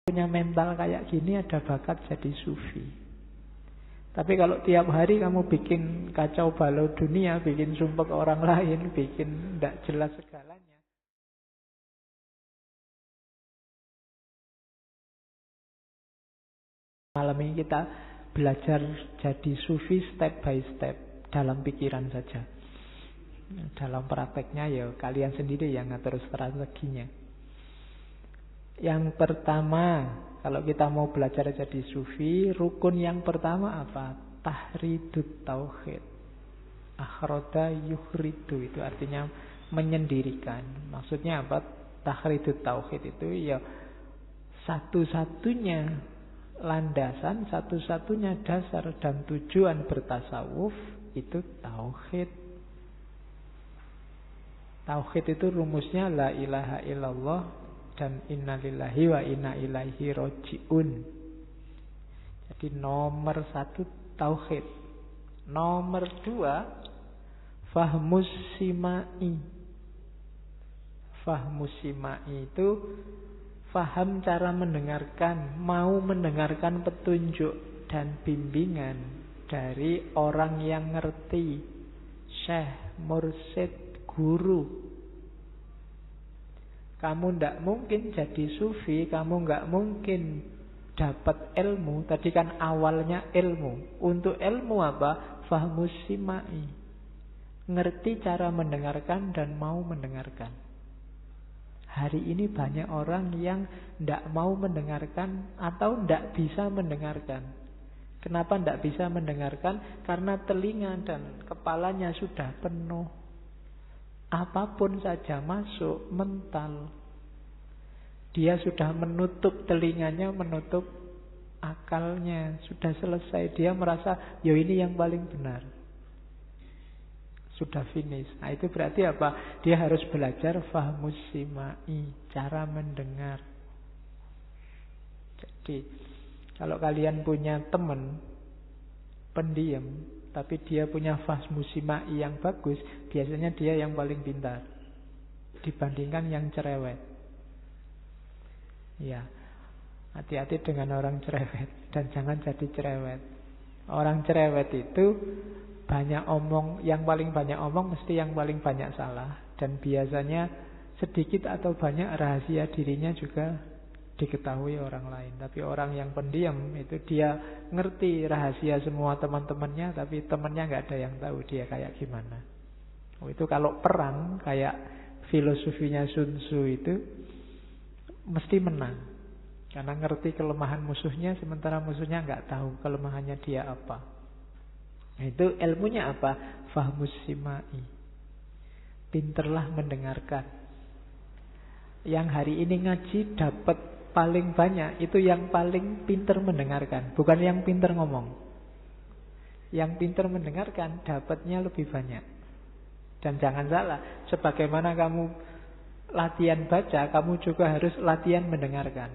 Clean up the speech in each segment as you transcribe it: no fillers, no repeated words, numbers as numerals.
punya mental kayak gini ada bakat jadi sufi. Tapi kalau tiap hari kamu bikin kacau balau dunia, bikin sumpah orang lain, bikin tidak jelas segalanya. Malam ini kita belajar jadi sufi step by step dalam pikiran saja. Dalam prakteknya ya kalian sendiri yang ngatur strateginya. Yang pertama, kalau kita mau belajar jadi sufi, rukun yang pertama apa? Tahridut tauhid. Akhroda yukhridu, itu artinya menyendirikan. Maksudnya apa? Tahridut tauhid itu ya satu-satunya landasan, satu-satunya dasar dan tujuan bertasawuf itu tauhid. Tauhid itu rumusnya la ilaha illallah dan innalillahi wa inna ilaihi roji'un. Jadi nomor 1 tauhid. Nomor 2 fahmus simai. Fahmus simai itu faham cara mendengarkan, mau mendengarkan petunjuk dan bimbingan dari orang yang ngerti, syekh, mursyid, guru. Kamu tidak mungkin jadi sufi, kamu nggak mungkin dapat ilmu. Tadi kan awalnya ilmu. Untuk ilmu apa? Fahmus simai. Ngerti cara mendengarkan dan mau mendengarkan. Hari ini banyak orang yang tidak mau mendengarkan atau tidak bisa mendengarkan. Kenapa tidak bisa mendengarkan? Karena telinga dan kepalanya sudah penuh. Apapun saja masuk mental. Dia sudah menutup telinganya, menutup akalnya. Sudah selesai. Dia merasa, ya ini yang paling benar. Sudah finish. Nah itu berarti apa? Dia harus belajar fahmus simai, cara mendengar. Jadi kalau kalian punya teman pendiam, tapi dia punya fahmus simai yang bagus, biasanya dia yang paling pintar dibandingkan yang cerewet. Ya, hati-hati dengan orang cerewet dan jangan jadi cerewet. Orang cerewet itu banyak omong, yang paling banyak omong mesti yang paling banyak salah. Dan biasanya sedikit atau banyak rahasia dirinya juga diketahui orang lain. Tapi orang yang pendiam itu dia ngerti rahasia semua teman-temannya, tapi temannya nggak ada yang tahu dia kayak gimana. Itu kalau perang kayak filosofinya Sun Tzu itu mesti menang. Karena ngerti kelemahan musuhnya, sementara musuhnya nggak tahu kelemahannya dia apa. Nah, itu ilmunya apa? Fahmus simai. Pinterlah mendengarkan. Yang hari ini ngaji dapat paling banyak itu yang paling pinter mendengarkan, bukan yang pinter ngomong. Yang pinter mendengarkan dapatnya lebih banyak. Dan jangan salah, sebagaimana kamu latihan baca, kamu juga harus latihan mendengarkan.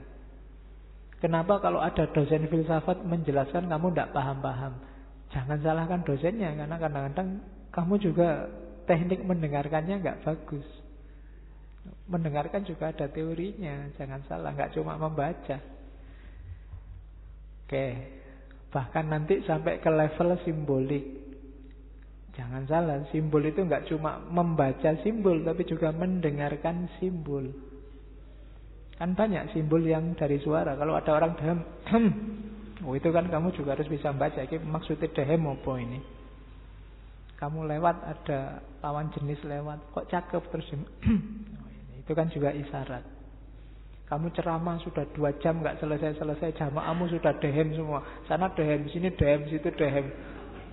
Kenapa kalau ada dosen filsafat menjelaskan kamu tidak paham-paham? Jangan salahkan dosennya, karena kadang-kadang kamu juga teknik mendengarkannya nggak bagus. Mendengarkan juga ada teorinya, jangan salah, nggak cuma membaca. Oke, bahkan nanti sampai ke level simbolik. Jangan salah, simbol itu nggak cuma membaca simbol, tapi juga mendengarkan simbol. Kan banyak simbol yang dari suara. Kalau ada orang dahem, oh itu kan kamu juga harus bisa baca. Ini maksudnya dahem apa ini? Kamu lewat, ada lawan jenis lewat, kok cakep terus. Itu kan juga isyarat. Kamu ceramah sudah 2 jam nggak selesai-selesai, jamaahmu sudah dehem semua. Sana dehem, sini dehem, situ dehem.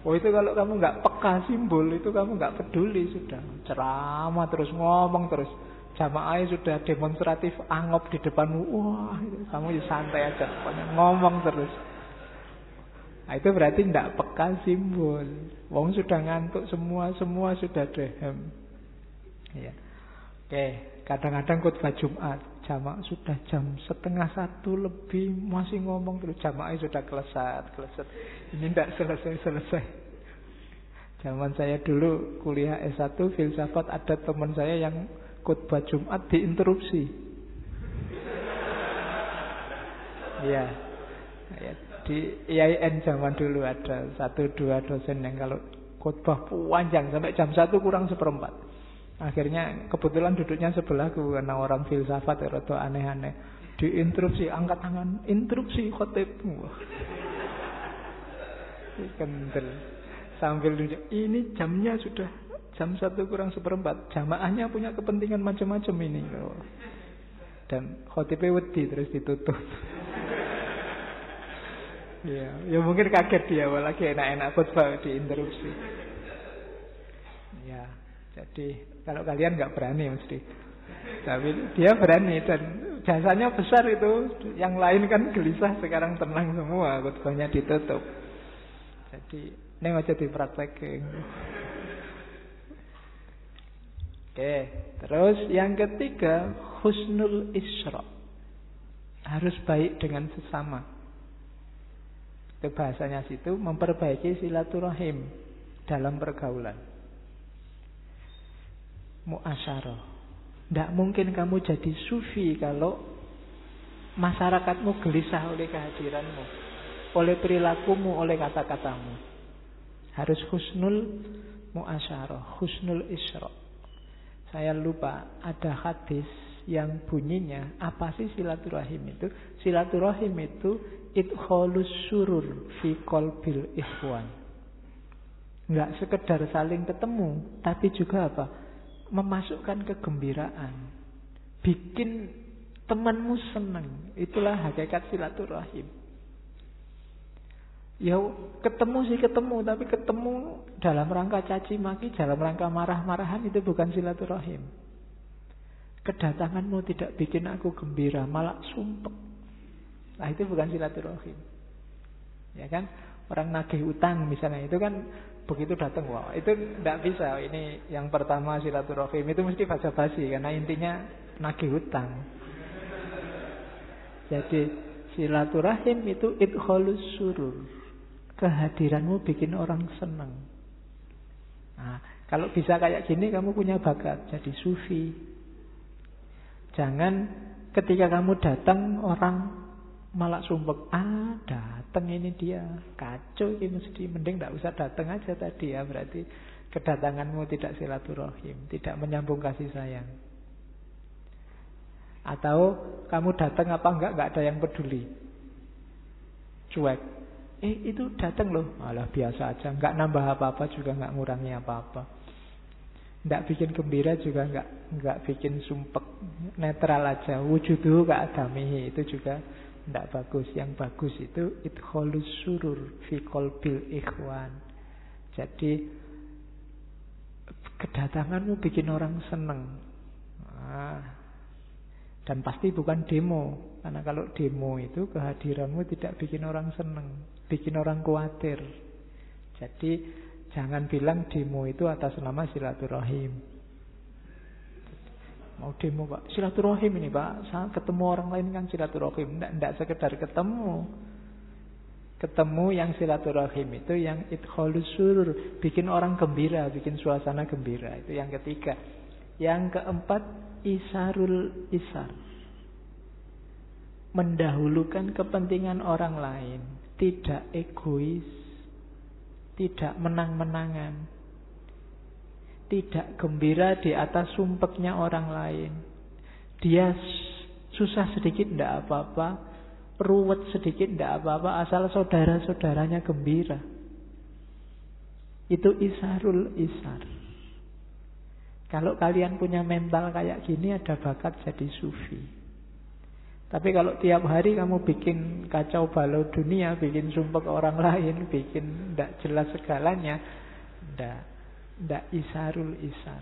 Oh itu kalau kamu nggak peka simbol, itu kamu nggak peduli sudah. Ceramah terus, ngomong terus. Jamaahnya sudah demonstratif angop di depanmu. Wah, itu kamu ya santai aja, pokoknya ngomong terus. Nah, itu berarti tidak peka simbol. Wong sudah ngantuk semua sudah dehem. Ya. Oke, kadang-kadang khutbah Jumat, jamaah sudah jam 12:30 lebih masih ngomong terus, jamaahnya sudah kelesat. Ini tidak selesai. Zaman saya dulu kuliah S1 filsafat, ada teman saya yang khutbah Jumat diinterupsi. Iya. Ya, di IAIN zaman dulu ada 1-2 dosen yang kalau khotbah panjang sampai jam 1 kurang seperempat. Akhirnya kebetulan duduknya sebelahku karena orang filsafat rada aneh-aneh. Diinterupsi, angkat tangan, interupsi khotib. Kendel. Sambil duduk, ini jamnya sudah jam 1 kurang seperempat. Jamaahnya punya kepentingan macam-macam ini. Dan khotibnya wedi terus ditutup. Ya mungkin kaget dia, lagi enak-enak khotbah diinterupsi. Ya, jadi kalau kalian nggak berani mesti, tapi dia berani dan jasanya besar itu. Yang lain kan gelisah, sekarang tenang semua, khotbahnya ditutup. Jadi ini aja dipraktekin. Oke, terus yang ketiga, husnul isra. Harus baik dengan sesama. Itu bahasanya situ, memperbaiki silaturahim dalam pergaulan. Mu'asyarah. Tidak mungkin kamu jadi sufi kalau masyarakatmu gelisah oleh kehadiranmu, oleh perilakumu, oleh kata-katamu. Harus husnul mu'asyarah, husnul isra. Saya lupa ada hadis yang bunyinya, apa sih silaturahim itu? Silaturahim itu idkhalus surur fi qalbil ikhwan. Enggak sekedar saling ketemu, tapi juga apa? Memasukkan kegembiraan. Bikin temanmu senang. Itulah hakikat silaturahim. Ya ketemu sih ketemu, tapi ketemu dalam rangka caci maki, dalam rangka marah-marahan, itu bukan silaturahim. Kedatanganmu tidak bikin aku gembira, malah sumpek. Nah itu bukan silaturahim. Ya kan? Orang nagih utang misalnya, itu kan begitu datang, wah itu tidak bisa. Ini yang pertama silaturahim, itu mesti basa-basi karena intinya nagih utang. Jadi silaturahim itu idkhalus surur. Kehadiranmu bikin orang senang. Nah, kalau bisa kayak gini kamu punya bakat jadi sufi. Jangan ketika kamu datang orang malah sumpek, datang ini dia, kacau ini mesti, mending tidak usah datang aja tadi ya. Berarti kedatanganmu tidak silaturahim, tidak menyambung kasih sayang. Atau kamu datang apa enggak ada yang peduli, cuek. Itu datang loh, malah biasa aja, enggak nambah apa-apa juga, enggak ngurangi apa-apa, enggak bikin gembira juga, enggak bikin sumpek, netral aja. Wujuduhu ka'adamihi, itu juga tidak bagus. Yang bagus itu idkhalus surur fi qalbil ikhwan. Jadi kedatanganmu bikin orang senang. Dan pasti bukan demo. Karena kalau demo itu kehadiranmu tidak bikin orang senang, bikin orang khawatir. Jadi jangan bilang demo itu atas nama silaturahim. Mau demo Pak, silaturahim ini Pak, saya ketemu orang lain kan silaturahim. Tidak sekedar ketemu. Ketemu yang silaturahim itu yang idkhalus surur, bikin orang gembira, bikin suasana gembira. Itu yang ketiga. Yang keempat, isarul isar. Mendahulukan kepentingan orang lain, tidak egois, tidak menang-menangan, tidak gembira di atas sumpeknya orang lain. Dia susah sedikit tidak apa-apa, ruwet sedikit tidak apa-apa, asal saudara-saudaranya gembira. Itu isarul isar. Kalau kalian punya mental kayak gini, ada bakat jadi sufi. Tapi kalau tiap hari kamu bikin kacau balau dunia, bikin sumpek orang lain, bikin tidak jelas segalanya, tidak isarul isar.